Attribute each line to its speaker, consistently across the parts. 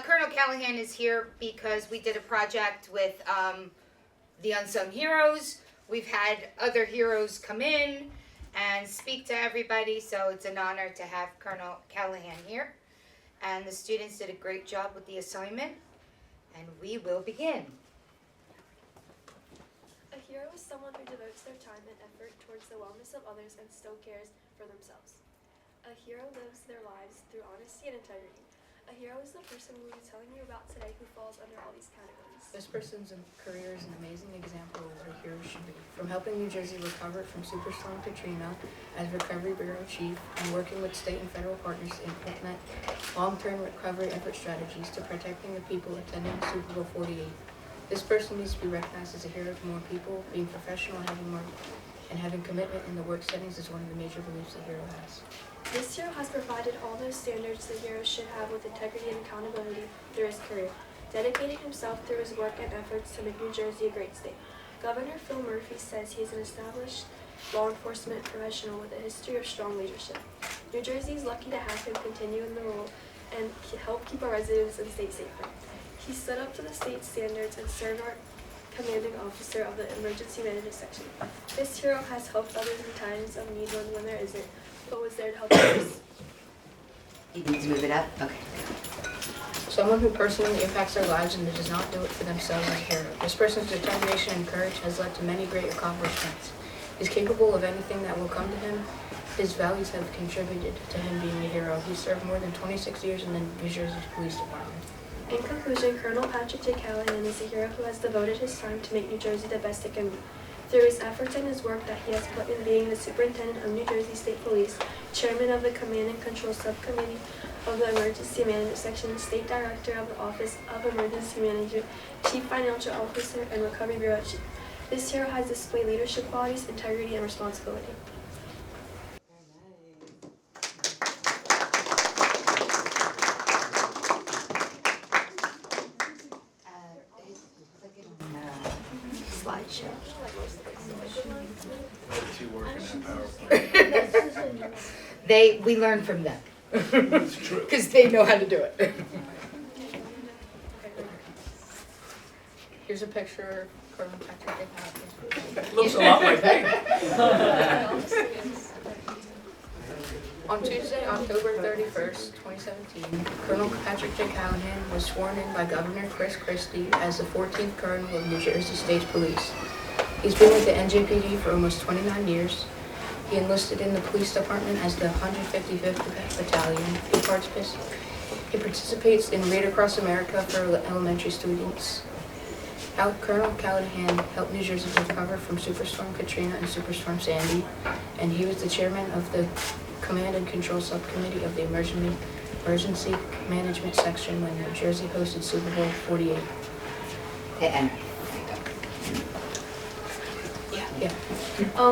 Speaker 1: Colonel Callahan is here because we did a project with the Unsung Heroes. We've had other heroes come in and speak to everybody, so it's an honor to have Colonel Callahan here. And the students did a great job with the assignment, and we will begin.
Speaker 2: A hero is someone who devotes their time and effort towards the wellness of others and still cares for themselves. A hero lives their lives through honesty and integrity. A hero is the person we'll be telling you about today who falls under all these categories.
Speaker 3: This person's career is an amazing example of what a hero should be. From helping New Jersey recover from Superstorm Katrina as Recovery Bureau Chief and working with state and federal partners to implement long-term recovery effort strategies to protecting the people attending Super Bowl 48. This person needs to be recognized as a hero to more people. Being professional and having commitment in the work settings is one of the major beliefs a hero has.
Speaker 2: This hero has provided all those standards the hero should have with integrity and accountability through his career, dedicating himself through his work and efforts to make New Jersey a great state. Governor Phil Murphy says he is an established law enforcement professional with a history of strong leadership. New Jersey is lucky to have him continue in the role and help keep our residents and state safer. He stood up to the state standards and served our commanding officer of the emergency management section. This hero has helped others in times of need when there isn't, but was there to help others.
Speaker 1: You need to move it up? Okay.
Speaker 3: Someone who personally impacts their lives and does not do it for themselves is a hero. This person's determination and courage has led to many great accomplishments. He's capable of anything that will come to him. His values have contributed to him being a hero. He served more than 26 years in the New Jersey Police Department.
Speaker 2: In conclusion, Colonel Patrick J. Callahan is a hero who has devoted his time to make New Jersey the best it can be. Through his efforts and his work that he has put in being the Superintendent of New Jersey State Police, Chairman of the Command and Control Subcommittee of the Emergency Management Section, State Director of the Office of Emergency Management, Chief Financial Officer, and Recovery Bureau Chief. This hero has displayed leadership qualities, integrity, and responsibility.
Speaker 1: Slideshow. We learn from them.
Speaker 4: It's true.
Speaker 1: Because they know how to do it.
Speaker 3: Here's a picture of Colonel Patrick Callahan.
Speaker 4: Looks a lot like me.
Speaker 3: On Tuesday, October 31st, 2017, Colonel Patrick J. Callahan was sworn in by Governor Chris Christie as the 14th Colonel of New Jersey State Police. He's been with the NJPD for almost 29 years. He enlisted in the police department as the 155th Battalion. He participates in Raid Across America for elementary students. Colonel Callahan helped New Jersey recover from Superstorm Katrina and Superstorm Sandy, and he was the chairman of the Command and Control Subcommittee of the Emergency Management Section when New Jersey hosted Super Bowl 48.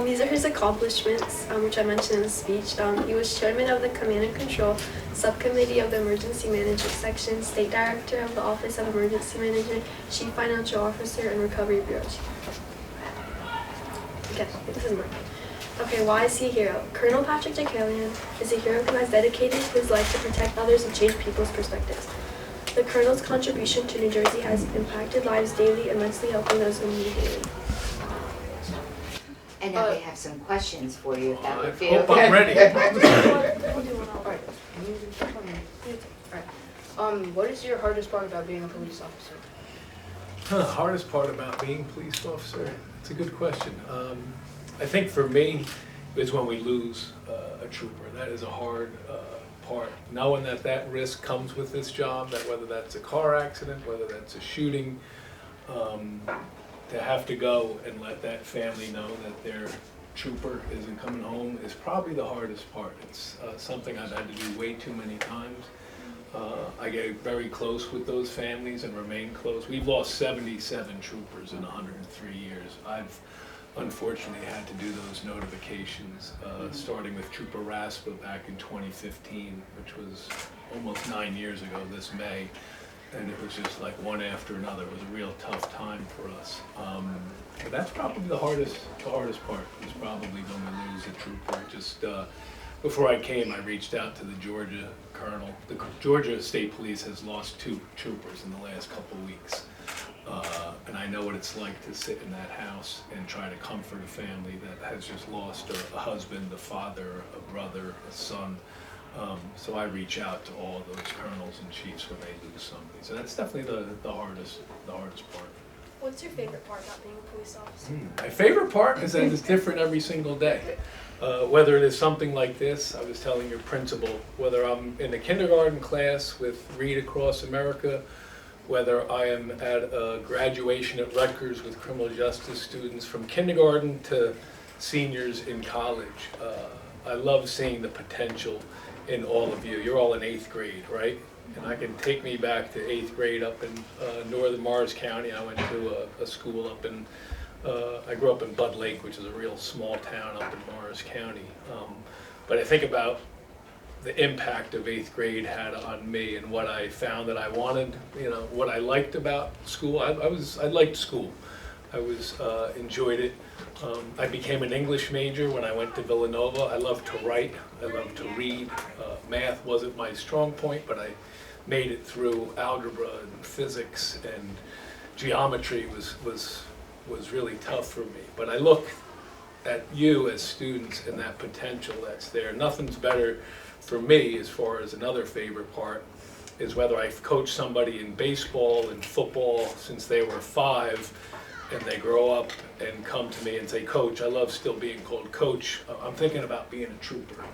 Speaker 2: These are his accomplishments, which I mentioned in the speech. He was chairman of the Command and Control Subcommittee of the Emergency Management Section, State Director of the Office of Emergency Management, Chief Financial Officer, and Recovery Bureau Chief. Okay, this is mine. Okay, why is he a hero? Colonel Patrick J. Callahan is a hero who has dedicated his life to protect others and change people's perspectives. The Colonel's contribution to New Jersey has impacted lives daily, immensely helping those in need daily.
Speaker 1: And now they have some questions for you, if that would be
Speaker 4: Hope
Speaker 1: okay.
Speaker 4: I'm ready.
Speaker 3: What is your hardest part about being a police officer?
Speaker 4: Hardest part about being a police officer? It's a good question. I think for me, is when we lose a trooper. That is a hard part. Knowing that risk comes with this job, that whether that's a car accident, whether that's a shooting, to have to go and let that family know that their trooper isn't coming home is probably the hardest part. It's something I've had to do way too many times. I get very close with those families and remain close. We've lost 77 troopers in 103 years. I've unfortunately had to do those notifications, starting with Trooper Raspa back in 2015, which was almost 9 years ago this May. And it was just like one after another. It was a real tough time for us. But that's probably the hardest part, is probably when we lose a trooper. Just before I came, I reached out to the Georgia colonel. The Georgia State Police has lost 2 troopers in the last couple of weeks. And I know what it's like to sit in that house and try to comfort a family that has just lost a husband, a father, a brother, a son. So I reach out to all those colonels and chiefs when they lose somebody. So that's definitely the hardest part.
Speaker 2: What's your favorite part about being a police officer?
Speaker 4: My favorite part is that it's different every single day. Whether it is something like this, I was telling your principal, whether I'm in a kindergarten class with Read Across America, whether I am at a graduation at Rutgers with criminal justice students from kindergarten to seniors in college. I love seeing the potential in all of you. You're all in 8th grade, right? And I can take me back to 8th grade up in northern Morris County. I went to a school up in, I grew up in Bud Lake, which is a real small town up in Morris County. But I think about the impact of 8th grade had on me and what I found that I wanted, what I liked about school. I liked school. I enjoyed it. I became an English major when I went to Villanova. I loved to write. I loved to read. Math wasn't my strong point, but I made it through algebra and physics, and geometry was really tough for me. But I look at you as students and that potential that's there. Nothing's better for me, as far as another favorite part, is whether I've coached somebody in baseball and football since they were 5, and they grow up and come to me and say, "Coach, I love still being called coach. I'm thinking about being a trooper."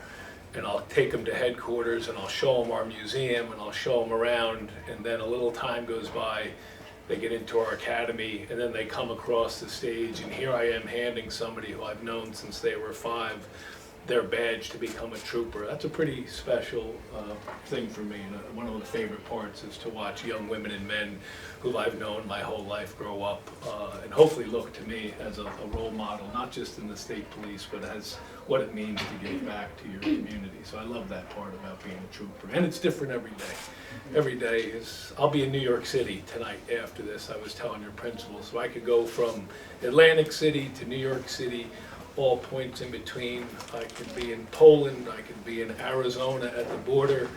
Speaker 4: And I'll take them to headquarters and I'll show them our museum and I'll show them around, and then a little time goes by, they get into our academy, and then they come across the stage, and here I am handing somebody who I've known since they were 5 their badge to become a trooper. That's a pretty special thing for me. And one of the favorite parts is to watch young women and men who I've known my whole life grow up and hopefully look to me as a role model, not just in the state police, but as what it means to give back to your community. So I love that part about being a trooper. And it's different every day. Every day is, I'll be in New York City tonight after this, I was telling your principal, so I could go from Atlantic City to New York City, all points in between. I could be in Poland, I could be in Arizona at the border.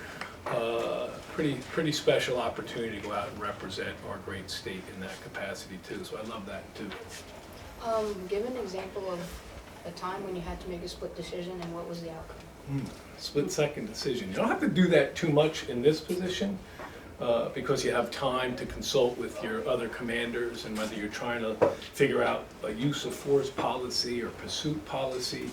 Speaker 4: Pretty special opportunity to go out and represent our great state in that capacity too, so I love that too.
Speaker 3: Give an example of a time when you had to make a split decision, and what was the outcome?
Speaker 4: Split-second decision. You don't have to do that too much in this position because you have time to consult with your other commanders, and whether you're trying to figure out a use of force policy or pursuit policy.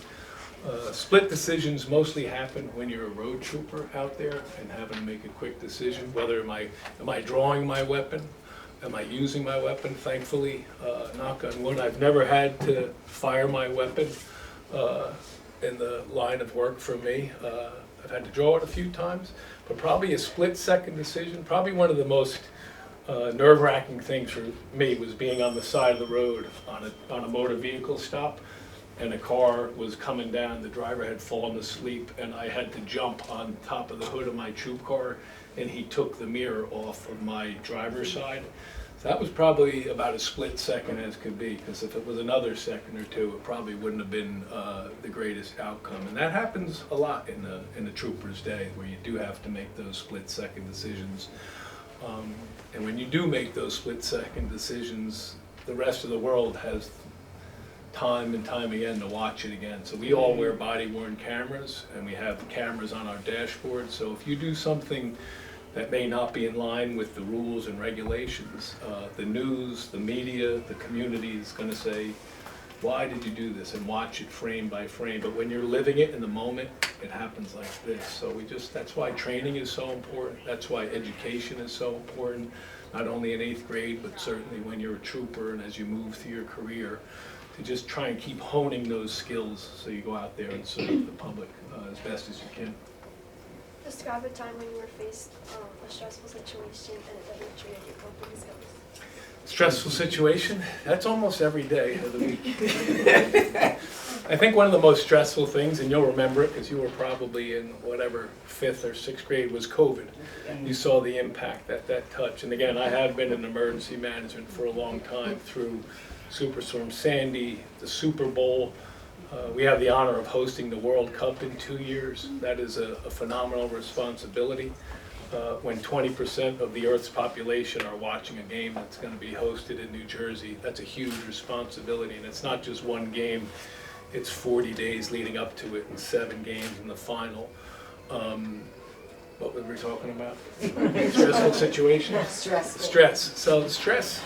Speaker 4: Split decisions mostly happen when you're a road trooper out there and having to make a quick decision. Whether am I drawing my weapon? Am I using my weapon? Thankfully, knock on wood, I've never had to fire my weapon in the line of work for me. I've had to draw it a few times, but probably a split-second decision. Probably one of the most nerve-wracking things for me was being on the side of the road on a motor vehicle stop, and a car was coming down. The driver had fallen asleep, and I had to jump on top of the hood of my troop car, and he took the mirror off of my driver's side. So that was probably about as split second as could be, because if it was another second or two, it probably wouldn't have been the greatest outcome. And that happens a lot in the trooper's day, where you do have to make those split second decisions. And when you do make those split second decisions, the rest of the world has time and time again to watch it again. So we all wear body-worn cameras, and we have cameras on our dashboard. So if you do something that may not be in line with the rules and regulations, the news, the media, the community is going to say, why did you do this? And watch it frame by frame. But when you're living it in the moment, it happens like this. So that's why training is so important. That's why education is so important, not only in 8th grade, but certainly when you're a trooper and as you move through your career, to just try and keep honing those skills so you go out there and serve the public as best as you can.
Speaker 2: Describe a time when you were faced a stressful situation and it demonstrated your coping skills.
Speaker 4: Stressful situation? That's almost every day of the week. I think one of the most stressful things, and you'll remember it because you were probably in whatever 5th or 6th grade, was COVID. You saw the impact that touched. And again, I have been in emergency management for a long time through Superstorm Sandy, the Super Bowl, We have the honor of hosting the World Cup in 2 years. That is a phenomenal responsibility. When 20% of the Earth's population are watching a game that's going to be hosted in New Jersey, that's a huge responsibility. And it's not just one game, it's 40 days leading up to it and 7 games in the final. What were we talking about? Stressful situation? Stress. So stress,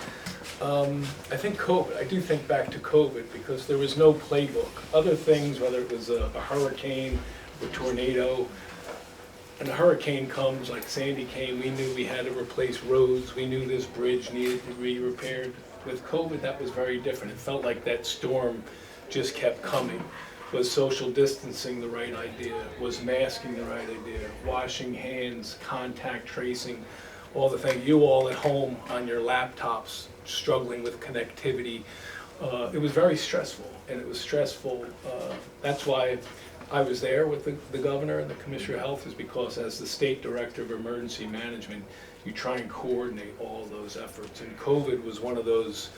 Speaker 4: I think COVID, I do think back to COVID because there was no playbook. Other things, whether it was a hurricane, a tornado, and a hurricane comes, like Sandy came, we knew we had to replace roads, we knew this bridge needed to be repaired. With COVID, that was very different. It felt like that storm just kept coming. Was social distancing the right idea? Was masking the right idea? Washing hands, contact tracing, all the things. You all at home on your laptops struggling with connectivity. It was very stressful, and it was stressful. That's why I was there with the governor and the commissioner of health, is because as the state director of emergency management, you try and coordinate all those efforts. And COVID was one of those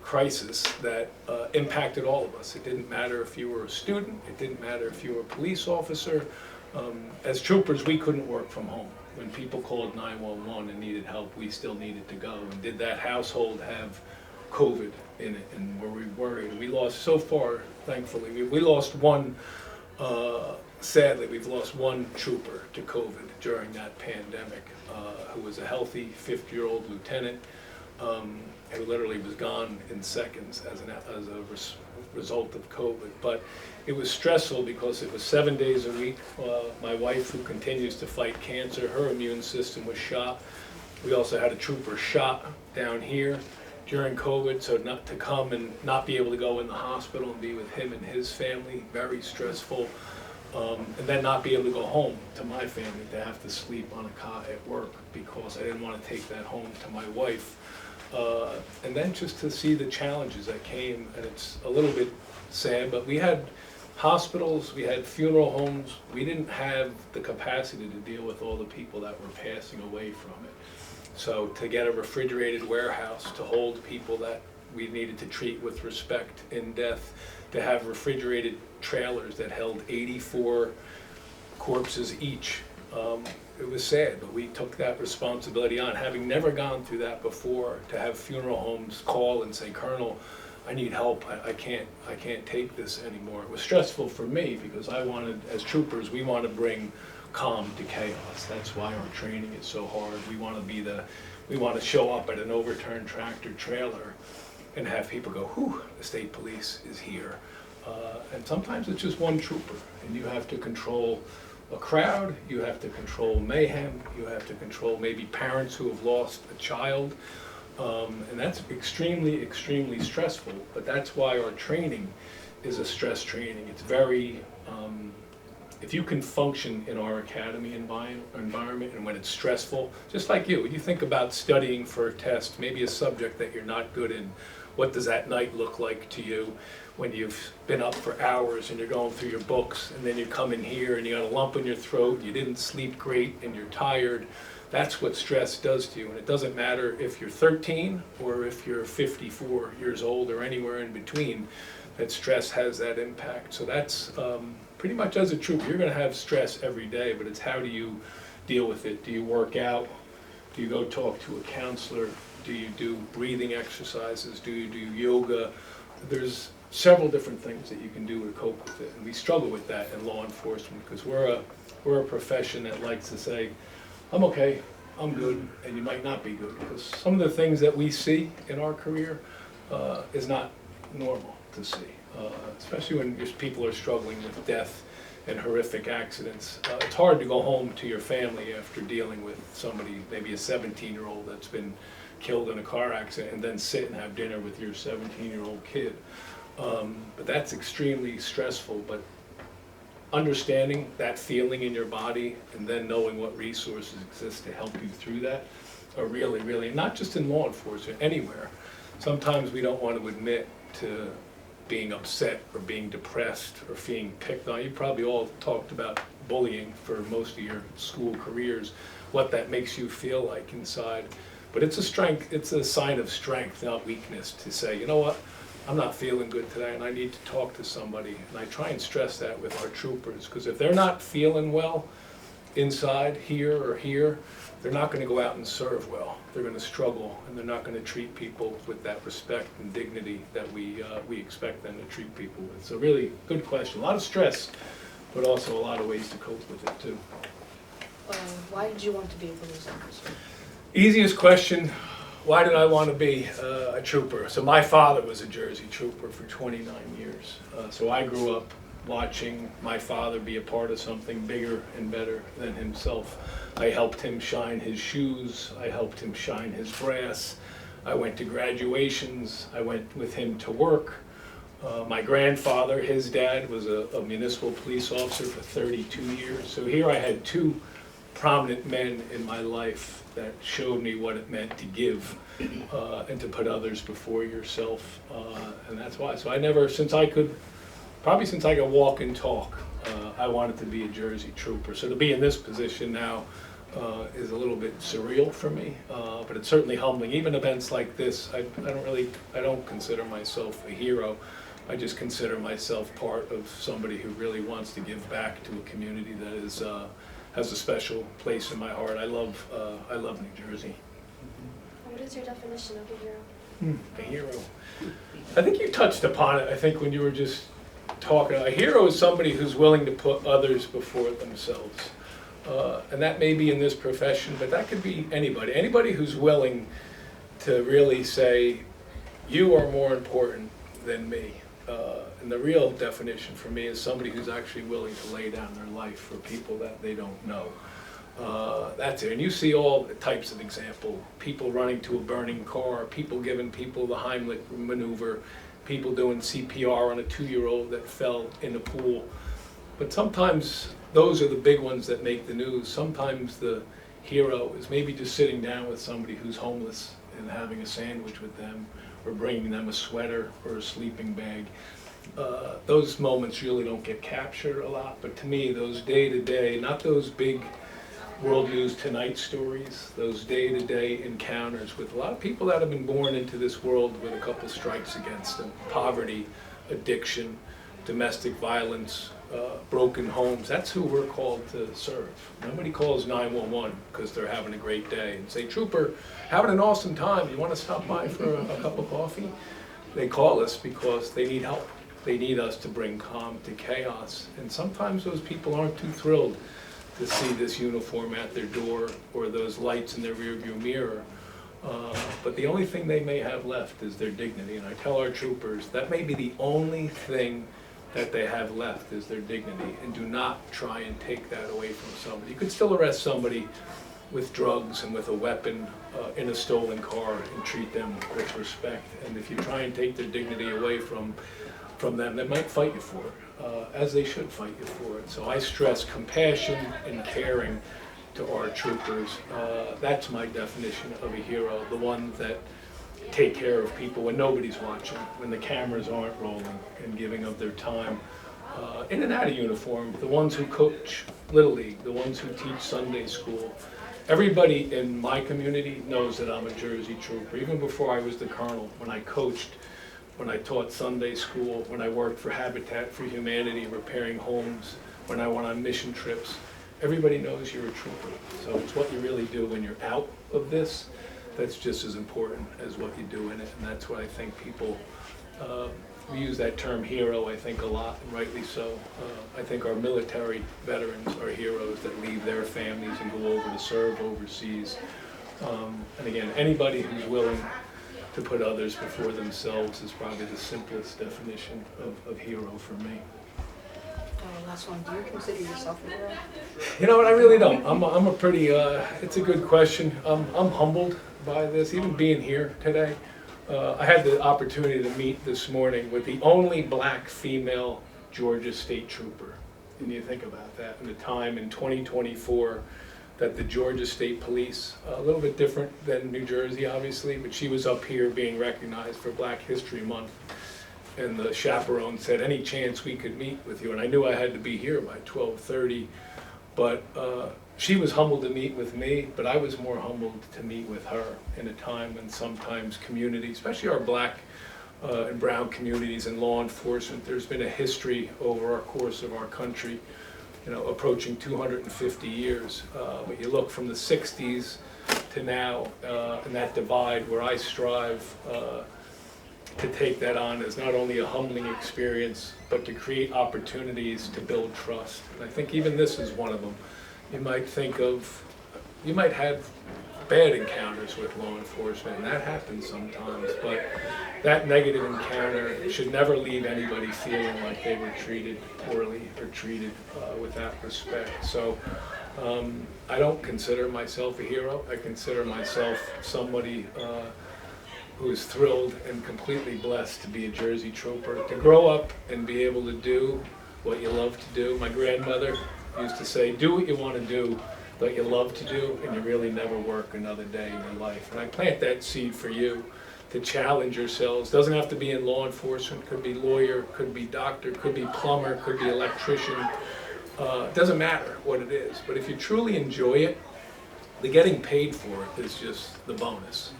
Speaker 4: crisis that impacted all of us. It didn't matter if you were a student, it didn't matter if you were a police officer. As troopers, we couldn't work from home. When people called 911 and needed help, we still needed to go. And did that household have COVID in it, and were we worried? We lost so far, thankfully. We lost one, sadly, we've lost one trooper to COVID during that pandemic, who was a healthy 50-year-old lieutenant. Who literally was gone in seconds as a result of COVID. But it was stressful because it was 7 days a week. My wife, who continues to fight cancer, her immune system was shot. We also had a trooper shot down here during COVID, so not to come and not be able to go in the hospital and be with him and his family, very stressful. And then not be able to go home to my family, to have to sleep on a cot at work because I didn't want to take that home to my wife. And then just to see the challenges that came, and it's a little bit sad, but we had hospitals, we had funeral homes, we didn't have the capacity to deal with all the people that were passing away from it. So to get a refrigerated warehouse to hold people that we needed to treat with respect in death, to have refrigerated trailers that held 84 corpses each. It was sad, but we took that responsibility on, having never gone through that before, to have funeral homes call and say, Colonel, I need help, I can't take this anymore. It was stressful for me because I wanted, as troopers, we want to bring calm to chaos. That's why our training is so hard. We want to show up at an overturned tractor trailer and have people go, whew, the state police is here. And sometimes it's just one trooper, and you have to control a crowd, you have to control mayhem, you have to control maybe parents who have lost a child, and that's extremely, extremely stressful. But that's why our training is a stress training. It's very, if you can function in our academy environment, and when it's stressful, just like you, when you think about studying for a test, maybe a subject that you're not good in, what does that night look like to you when you've been up for hours and you're going through your books, and then you come in here and you got a lump in your throat, you didn't sleep great, and you're tired? That's what stress does to you. And it doesn't matter if you're 13 or if you're 54 years old or anywhere in between, that stress has that impact. So that's pretty much, as a trooper, you're going to have stress every day, but it's how do you deal with it? Do you work out? Do you go talk to a counselor? Do you do breathing exercises? Do you do yoga? There's several different things that you can do to cope with it, and we struggle with that in law enforcement because we're a profession that likes to say, I'm okay, I'm good, and you might not be good, because some of the things that we see in our career is not normal to see, especially when people are struggling with death and horrific accidents. It's hard to go home to your family after dealing with somebody, maybe a 17-year-old that's been killed in a car accident, and then sit and have dinner with your 17-year-old kid. But that's extremely stressful. But understanding that feeling in your body and then knowing what resources exist to help you through that are really, really, not just in law enforcement, anywhere. Sometimes we don't want to admit to being upset or being depressed or being picked on. You probably all talked about bullying for most of your school careers, what that makes you feel like inside. But it's a strength, it's a sign of strength, not weakness, to say, you know what, I'm not feeling good today and I need to talk to somebody. And I try and stress that with our troopers, because if they're not feeling well inside here or here, they're not going to go out and serve well. They're going to struggle, and they're not going to treat people with that respect and dignity that we expect them to treat people with. So really, good question. A lot of stress, but also a lot of ways to cope with it too.
Speaker 3: Why did you want to be a police officer?
Speaker 4: Easiest question, why did I want to be a trooper? So my father was a Jersey trooper for 29 years. So I grew up watching my father be a part of something bigger and better than himself. I helped him shine his shoes. I helped him shine his brass. I went to graduations. I went with him to work. My grandfather, his dad, was a municipal police officer for 32 years. So here I had two prominent men in my life that showed me what it meant to give and to put others before yourself. And that's why. So I never, probably since I could walk and talk, I wanted to be a Jersey trooper. So to be in this position now is a little bit surreal for me, but it's certainly humbling. Even events like this, I don't consider myself a hero. I just consider myself part of somebody who really wants to give back to a community that has a special place in my heart. I love New Jersey.
Speaker 2: What is your definition of a hero?
Speaker 4: A hero. I think you touched upon it, I think, when you were just talking. A hero is somebody who's willing to put others before themselves. And that may be in this profession, but that could be anybody. Anybody who's willing to really say, you are more important than me. And the real definition for me is somebody who's actually willing to lay down their life for people that they don't know. That's it. And you see all the types of example. People running to a burning car, people giving people the Heimlich maneuver, people doing CPR on a 2-year-old that fell in the pool. But sometimes those are the big ones that make the news. Sometimes the hero is maybe just sitting down with somebody who's homeless and having a sandwich with them, or bringing them a sweater or a sleeping bag. Those moments really don't get captured a lot, but to me, those day-to-day, not those big World News Tonight stories, those day-to-day encounters with a lot of people that have been born into this world with a couple strikes against them. Poverty, addiction, domestic violence, broken homes. That's who we're called to serve. Nobody calls 911 because they're having a great day and say, "Trooper, having an awesome time. You want to stop by for a cup of coffee?" They call us because they need help. They need us to bring calm to chaos. And sometimes those people aren't too thrilled to see this uniform at their door or those lights in their rearview mirror. But the only thing they may have left is their dignity. And I tell our troopers, that may be the only thing that they have left is their dignity. And do not try and take that away from somebody. You could still arrest somebody with drugs and with a weapon in a stolen car and treat them with respect. And if you try and take their dignity away from them, they might fight you for it, as they should fight you for it. So I stress compassion and caring to our troopers. That's my definition of a hero, the ones that take care of people when nobody's watching, when the cameras aren't rolling, and giving of their time in and out of uniform, the ones who coach Little League, the ones who teach Sunday school. Everybody in my community knows that I'm a Jersey trooper. Even before I was the colonel, when I coached, when I taught Sunday school, when I worked for Habitat for Humanity, repairing homes, when I went on mission trips, everybody knows you're a trooper. So it's what you really do when you're out of this that's just as important as what you do in it. And that's what I think people, we use that term hero, I think, a lot, and rightly so. I think our military veterans are heroes that leave their families and go over to serve overseas. And again, anybody who's willing to put others before themselves is probably the simplest definition of hero for me.
Speaker 3: Last one, do you consider yourself a hero?
Speaker 4: You know what, I really don't. I'm a pretty, it's a good question. I'm humbled by this, even being here today. I had the opportunity to meet this morning with the only black female Georgia State Trooper. And you think about that, in the time in 2024 that the Georgia State Police, a little bit different than New Jersey obviously, but she was up here being recognized for Black History Month. And the chaperone said, "Any chance we could meet with you?" And I knew I had to be here by 12:30, but she was humbled to meet with me, but I was more humbled to meet with her in a time when sometimes community, especially our black in brown communities and law enforcement. There's been a history over our course of our country, approaching 250 years. But you look from the 60s to now, and that divide where I strive to take that on as not only a humbling experience, but to create opportunities to build trust. And I think even this is one of them. You might have bad encounters with law enforcement, and that happens sometimes, but that negative encounter should never leave anybody feeling like they were treated poorly or treated without respect. So I don't consider myself a hero. I consider myself somebody who is thrilled and completely blessed to be a Jersey Trooper, to grow up and be able to do what you love to do. My grandmother used to say, do what you want to do that you love to do, and you really never work another day in your life. And I plant that seed for you to challenge yourselves. Doesn't have to be in law enforcement, could be lawyer, could be doctor, could be plumber, could be electrician. It doesn't matter what it is, but if you truly enjoy it, the getting paid for it is just the bonus,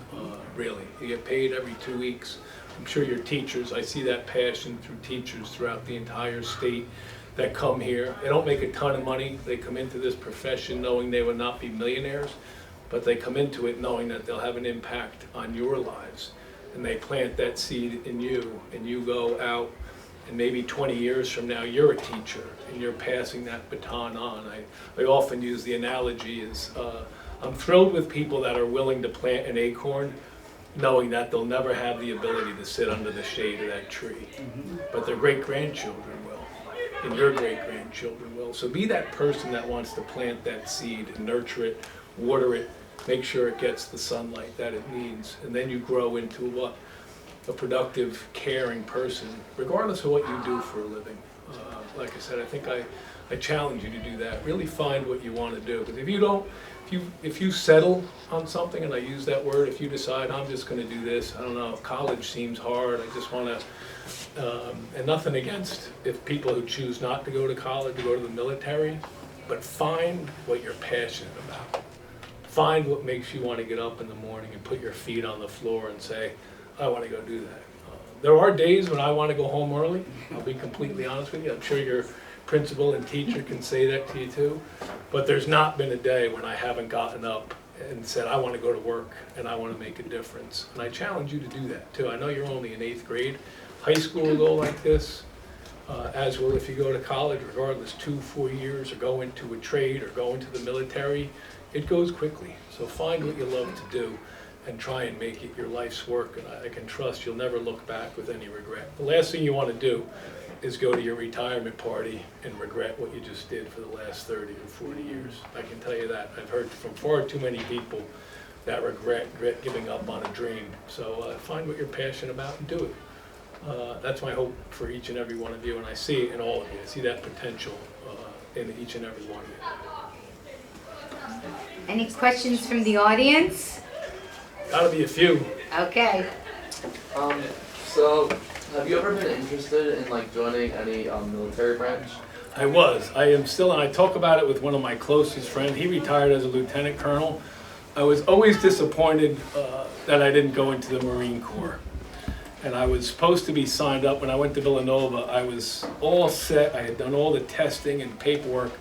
Speaker 4: really. You get paid every 2 weeks. I'm sure your teachers, I see that passion through teachers throughout the entire state that come here. They don't make a ton of money. They come into this profession knowing they will not be millionaires, but they come into it knowing that they'll have an impact on your lives. And they plant that seed in you, and you go out, and maybe 20 years from now, you're a teacher, and you're passing that baton on. I often use the analogy is, I'm thrilled with people that are willing to plant an acorn, knowing that they'll never have the ability to sit under the shade of that tree. But their great-grandchildren will, and your great-grandchildren will. So be that person that wants to plant that seed and nurture it, water it, make sure it gets the sunlight that it needs, and then you grow into what? A productive, caring person, regardless of what you do for a living. Like I said, I think I challenge you to do that. Really find what you want to do. Because if you don't, if you settle on something, and I use that word, if you decide I'm just going to do this, I don't know, college seems hard, I just want to, and nothing against if people who choose not to go to college, to go to the military, but find what you're passionate about. Find what makes you want to get up in the morning and put your feet on the floor and say, I want to go do that. There are days when I want to go home early. I'll be completely honest with you. I'm sure your principal and teacher can say that to you too. But there's not been a day when I haven't gotten up and said, I want to go to work and I want to make a difference. And I challenge you to do that too. I know you're only in 8th grade. High school will go like this, as will if you go to college, regardless, 2-4 years, or go into a trade or go into the military. It goes quickly. So find what you love to do and try and make it your life's work, and I can trust you'll never look back with any regret. The last thing you want to do is go to your retirement party and regret what you just did for the last 30 or 40 years. I can tell you that. I've heard from far too many people that regret giving up on a dream. So find what you're passionate about and do it. That's my hope for each and every one of you, and I see it in all of you. I see that potential in each and every one of you.
Speaker 1: Any questions from the audience?
Speaker 4: Gotta be a few.
Speaker 1: Okay.
Speaker 5: So, have you ever been interested in joining any military branch?
Speaker 4: I am still, and I talk about it with one of my closest friends. He retired as a lieutenant colonel. I was always disappointed that I didn't go into the Marine Corps. And I was supposed to be signed up. When I went to Villanova, I was all set. I had done all the testing and paperwork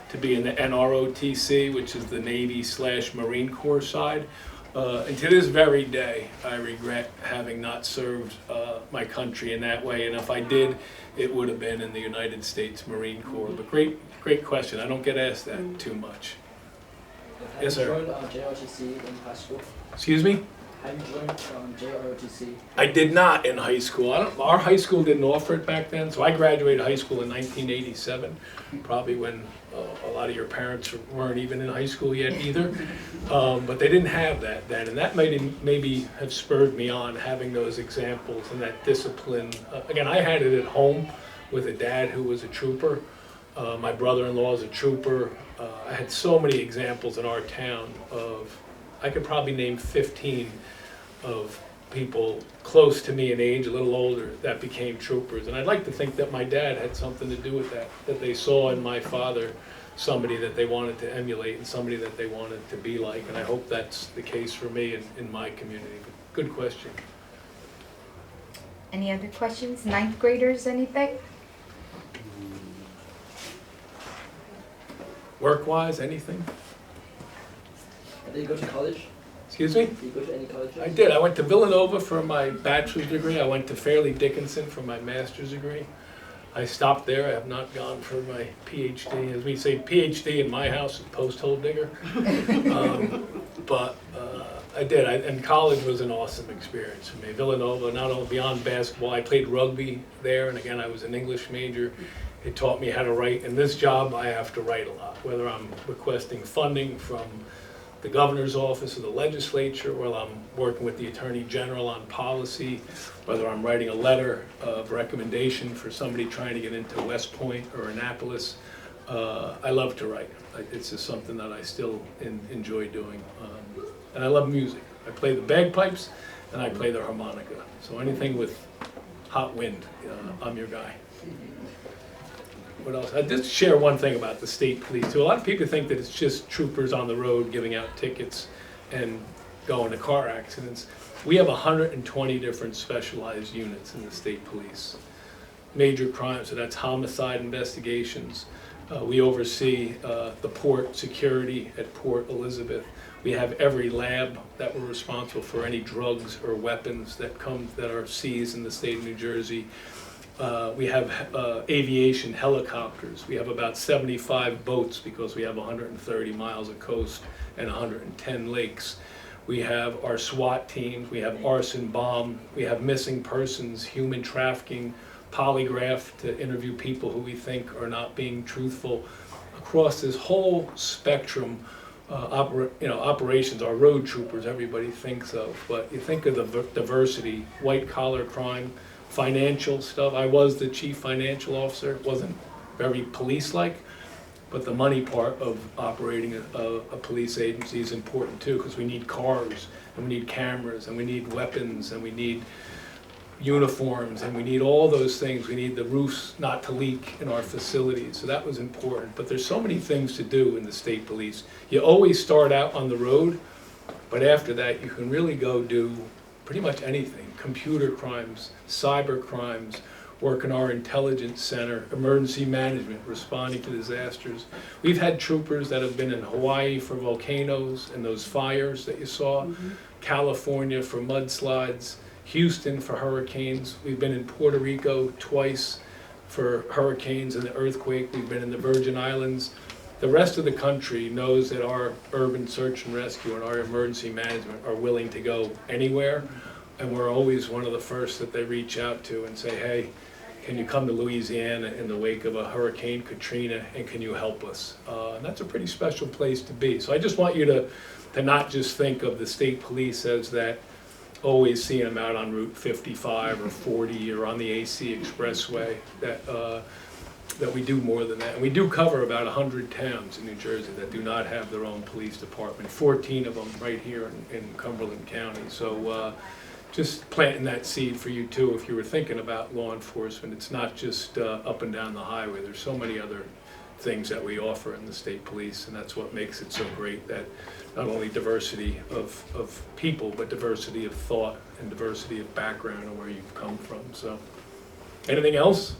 Speaker 4: to be in the NROTC, which is the Navy/Marine Corps side. And to this very day, I regret having not served my country in that way. And if I did, it would have been in the United States Marine Corps. But great question. I don't get asked that too much. Yes, sir.
Speaker 6: Have you joined JROTC in high school?
Speaker 4: Excuse me?
Speaker 6: Have you joined JROTC?
Speaker 4: I did not in high school. Our high school didn't offer it back then. So I graduated high school in 1987, probably when a lot of your parents weren't even in high school yet either. But they didn't have that then. And that maybe have spurred me on, having those examples and that discipline. Again, I had it at home with a dad who was a trooper. My brother-in-law is a trooper. I had so many examples in our town of, I could probably name 15 of people close to me in age, a little older, that became troopers. And I'd like to think that my dad had something to do with that they saw in my father somebody that they wanted to emulate and somebody that they wanted to be like. And I hope that's the case for me in my community. But good question.
Speaker 1: Any other questions? Ninth graders, anything?
Speaker 4: Work-wise, anything?
Speaker 6: Did you go to college?
Speaker 4: Excuse me?
Speaker 6: Did you go to any colleges?
Speaker 4: I did. I went to Villanova for my bachelor's degree. I went to Fairleigh Dickinson for my master's degree. I stopped there. I have not gone for my PhD. As we say, PhD in my house is post-hole digger. But I did. And college was an awesome experience for me. Villanova, not only beyond basketball, I played rugby there, and again, I was an English major. It taught me how to write. In this job, I have to write a lot, whether I'm requesting funding from the governor's office or the legislature, whether I'm working with the attorney general on policy, whether I'm writing a letter of recommendation for somebody trying to get into West Point or Annapolis. I love to write. It's just something that I still enjoy doing. And I love music. I play the bagpipes and I play the harmonica. So anything with hot wind, I'm your guy. What else? I just share one thing about the state police too. A lot of people think that it's just troopers on the road giving out tickets and going to car accidents. We have 120 different specialized units in the state police. Major crimes, so that's homicide investigations. We oversee the port security at Port Elizabeth. We have every lab that we're responsible for any drugs or weapons that are seized in the state of New Jersey. We have aviation helicopters. We have about 75 boats because we have 130 miles of coast and 110 lakes. We have our SWAT teams. We have arson bomb. We have missing persons, human trafficking, polygraph to interview people who we think are not being truthful. Across this whole spectrum, operations, our road troopers everybody thinks of, but you think of the diversity, white collar crime, financial stuff. I was the chief financial officer. It wasn't very police-like, but the money part of operating a police agency is important too, because we need cars, and we need cameras, and we need weapons, and we need uniforms, and we need all those things. We need the roofs not to leak in our facilities, so that was important. But there's so many things to do in the state police. You always start out on the road, but after that you can really go do pretty much anything. Computer crimes, cyber crimes, work in our intelligence center, emergency management, responding to disasters. We've had troopers that have been in Hawaii for volcanoes and those fires that you saw, California for mudslides, Houston for hurricanes. We've been in Puerto Rico twice for hurricanes and the earthquake. We've been in the Virgin Islands. The rest of the country knows that our urban search and rescue and our emergency management are willing to go anywhere, and we're always one of the first that they reach out to and say, hey, can you come to Louisiana in the wake of a Hurricane Katrina, and can you help us? And that's a pretty special place to be. So I just want you to not just think of the state police as that, always seeing them out on Route 55 or 40 or on the AC Expressway, that we do more than that. And we do cover about 100 towns in New Jersey that do not have their own police department, 14 of them right here in Cumberland County. So just planting that seed for you too, if you were thinking about law enforcement. It's not just up and down the highway. There's so many other things that we offer in the state police, and that's what makes it so great, that not only diversity of people, but diversity of thought and diversity of background and where you've come from. So, anything else?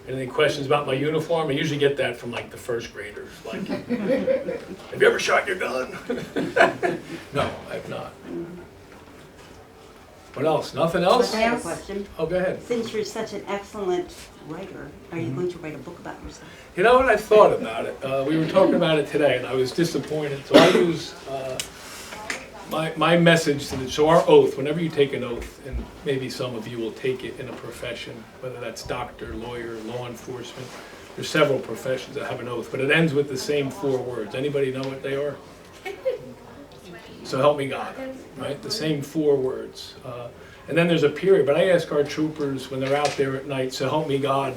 Speaker 4: Any questions about my uniform? I usually get that from like the first graders, like, have you ever shot your gun? No, I have not. What else? Nothing else?
Speaker 7: I have a question.
Speaker 4: Oh, go ahead.
Speaker 7: Since you're such an excellent writer, are you going to write a book about yourself?
Speaker 4: You know what? I thought about it. We were talking about it today, and I was disappointed. So I use my message to so our oath. Whenever you take an oath, and maybe some of you will take it in a profession, whether that's doctor, lawyer, law enforcement. There's several professions that have an oath, but it ends with the same 4 words. Anybody know what they are? So help me God, right? The same 4 words. And then there's a period, but I ask our troopers when they're out there at night, so help me God,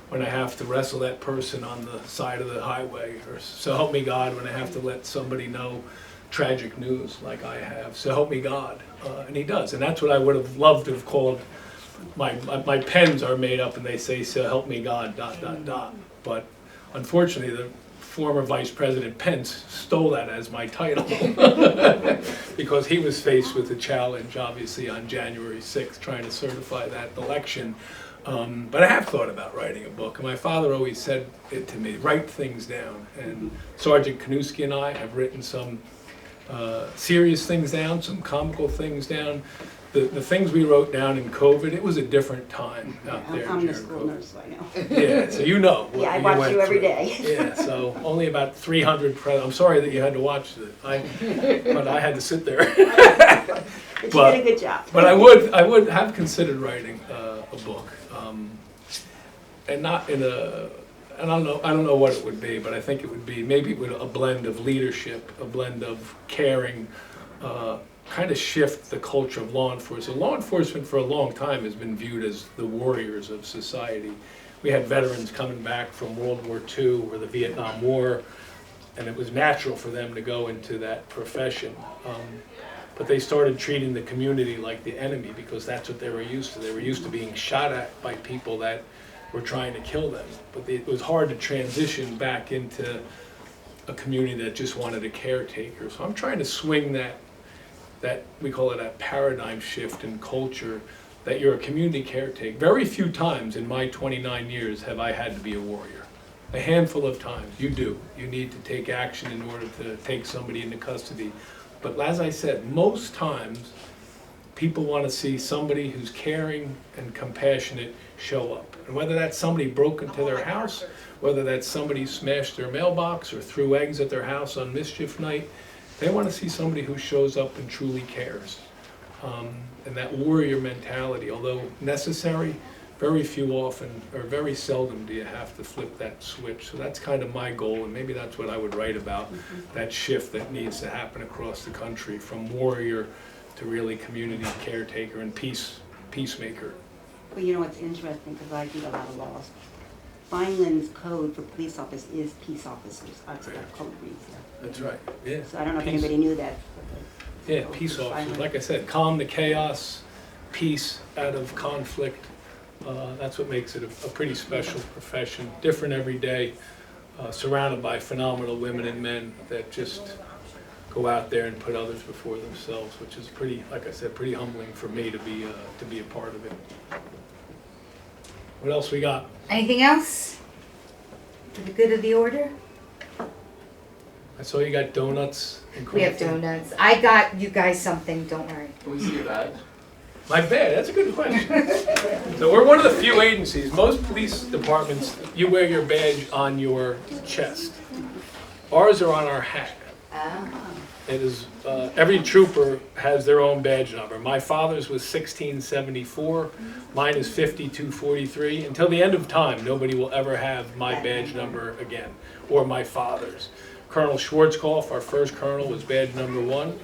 Speaker 4: when I have to wrestle that person on the side of the highway, or so help me God when I have to let somebody know tragic news like I have, so help me God. And he does, and that's what I would have loved to have called, my pens are made up and they say, so help me God, ... But unfortunately, the former Vice President Pence stole that as my title. because he was faced with a challenge, obviously, on January 6th, trying to certify that election. But I have thought about writing a book, and my father always said it to me, write things down. And Sergeant Kanuski and I have written some serious things down, some comical things down. The things we wrote down in COVID, it was a different time out there
Speaker 7: I'm
Speaker 4: during
Speaker 7: the school
Speaker 4: COVID.
Speaker 7: nurse, so I know.
Speaker 4: Yeah, so you know what
Speaker 7: Yeah, I
Speaker 4: you
Speaker 7: watch
Speaker 4: went
Speaker 7: you every
Speaker 4: through.
Speaker 7: day.
Speaker 4: Yeah, so only about 300 I'm sorry that you had to watch it. But I had to sit there.
Speaker 7: But you
Speaker 4: But-
Speaker 7: did a good job.
Speaker 4: But I would have considered writing a book, and not in a. And I don't know what it would be, but I think it would be maybe a blend of leadership, a blend of caring, kind of shift the culture of law enforcement. Law enforcement for a long time has been viewed as the warriors of society. We had veterans coming back from World War II or the Vietnam War, and it was natural for them to go into that profession. But they started treating the community like the enemy because that's what they were used to. They were used to being shot at by people that were trying to kill them. But it was hard to transition back into a community that just wanted a caretaker. So I'm trying to swing that we call it a paradigm shift in culture, that you're a community caretaker. Very few times in my 29 years have I had to be a warrior. A handful of times, you do. You need to take action in order to take somebody into custody. But as I said, most times, people want to see somebody who's caring and compassionate show up. And whether that's somebody broke into their house, whether that's somebody smashed their mailbox or threw eggs at their house on mischief night, they want to see somebody who shows up and truly cares. And that warrior mentality, although necessary, very few often, or very seldom do you have to flip that switch. So that's kind of my goal, and maybe that's what I would write about, that shift that needs to happen across the country from warrior to really community caretaker and peacemaker.
Speaker 7: Well, you know what's interesting, because I do a lot of laws. Vineland's code for police officers is peace officers. That's what that code reads.
Speaker 4: That's right, yeah.
Speaker 7: So I don't know if
Speaker 4: Peace.
Speaker 7: anybody knew that.
Speaker 4: Yeah, peace officers, like I said, calm the chaos, peace out of conflict. That's what makes it a pretty special profession, different every day, surrounded by phenomenal women and men that just go out there and put others before themselves, which is pretty, like I said, pretty humbling for me to be a part of it. What else we got?
Speaker 1: Anything else? For the good of the order?
Speaker 4: I saw you got donuts and
Speaker 1: We have
Speaker 4: coffee.
Speaker 1: donuts. I got you guys something, don't worry.
Speaker 5: Can we see your badge?
Speaker 4: My bad, that's a good question. So we're one of the few agencies, most police departments, you wear your badge on your chest. Ours are on our hat. It is, every trooper has their own badge number. My father's was 1674, mine is 5243. Until the end of time, nobody will ever have my badge number again, or my father's. Colonel Schwarzkopf, our first colonel, was badge number 1.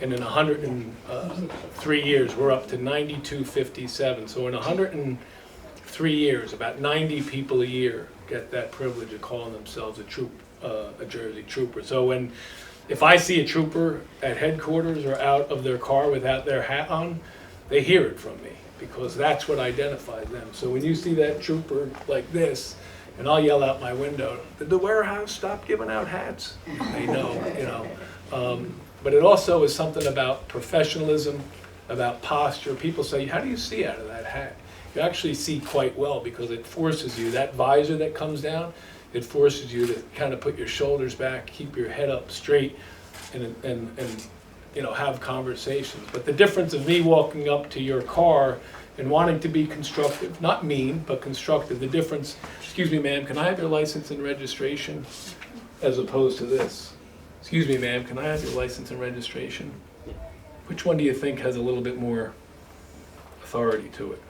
Speaker 4: And in 103 years, we're up to 9257. So in 103 years, about 90 people a year get that privilege of calling themselves a Jersey trooper. So if I see a trooper at headquarters or out of their car without their hat on, they hear it from me because that's what identifies them. So when you see that trooper like this, and I'll yell out my window, "Did the warehouse stop giving out hats?" They know, you know. But it also is something about professionalism, about posture. People say, "How do you see out of that hat?" You actually see quite well because it forces you, that visor that comes down, it forces you to kind of put your shoulders back, keep your head up straight, and you know, have conversations. But the difference of me walking up to your car and wanting to be constructive, not mean, but constructive, the difference, "Excuse me, ma'am, can I have your license and registration?" as opposed to this. "Excuse me, ma'am, can I have your license and registration?" Which one do you think has a little bit more authority to it?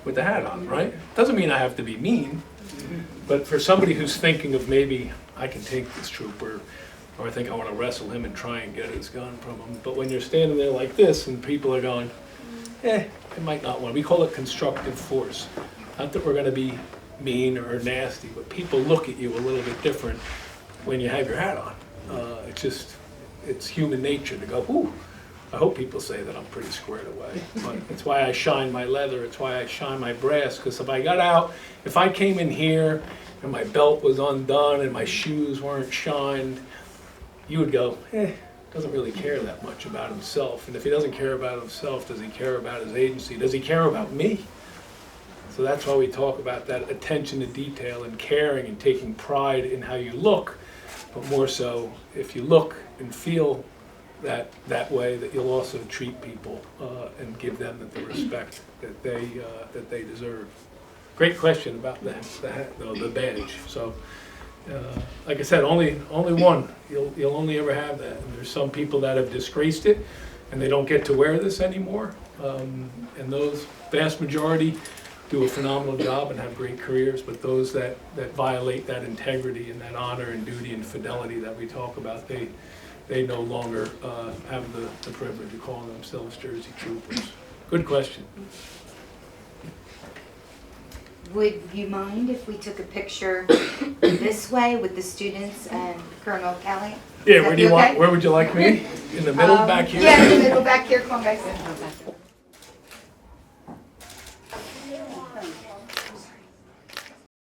Speaker 4: With the hat on, right? Doesn't mean I have to be mean, but for somebody who's thinking of maybe I can take this trooper, or I think I want to wrestle him and try and get his gun from him. But when you're standing there like this and people are going, I might not want. We call it constructive force. Not that we're going to be mean or nasty, but people look at you a little bit different when you have your hat on. It's human nature to go, "Ooh." I hope people say that I'm pretty squared away. But it's why I shine my leather. It's why I shine my brass. Because if I got out, if I came in here and my belt was undone and my shoes weren't shined, you would go, doesn't really care that much about himself. And if he doesn't care about himself, does he care about his agency? Does he care about me? So that's why we talk about that attention to detail and caring and taking pride in how you look, but more so if you look and feel that way, that you'll also treat people and give them the respect that they deserve. Great question about the badge. So, like I said, only one. You'll only ever have that. And there's some people that have disgraced it, and they don't get to wear this anymore. And those vast majority do a phenomenal job and have great careers. But those that violate that integrity and that honor and duty and fidelity that we talk about, they no longer have the privilege of calling themselves Jersey Troopers. Good question.
Speaker 1: Would you mind if we took a picture this way with the students and Colonel Callahan?
Speaker 4: Yeah,
Speaker 1: Would that be okay?
Speaker 4: Where would you like me? In the middle, back here?
Speaker 1: Yeah, in the middle, back here, come on guys.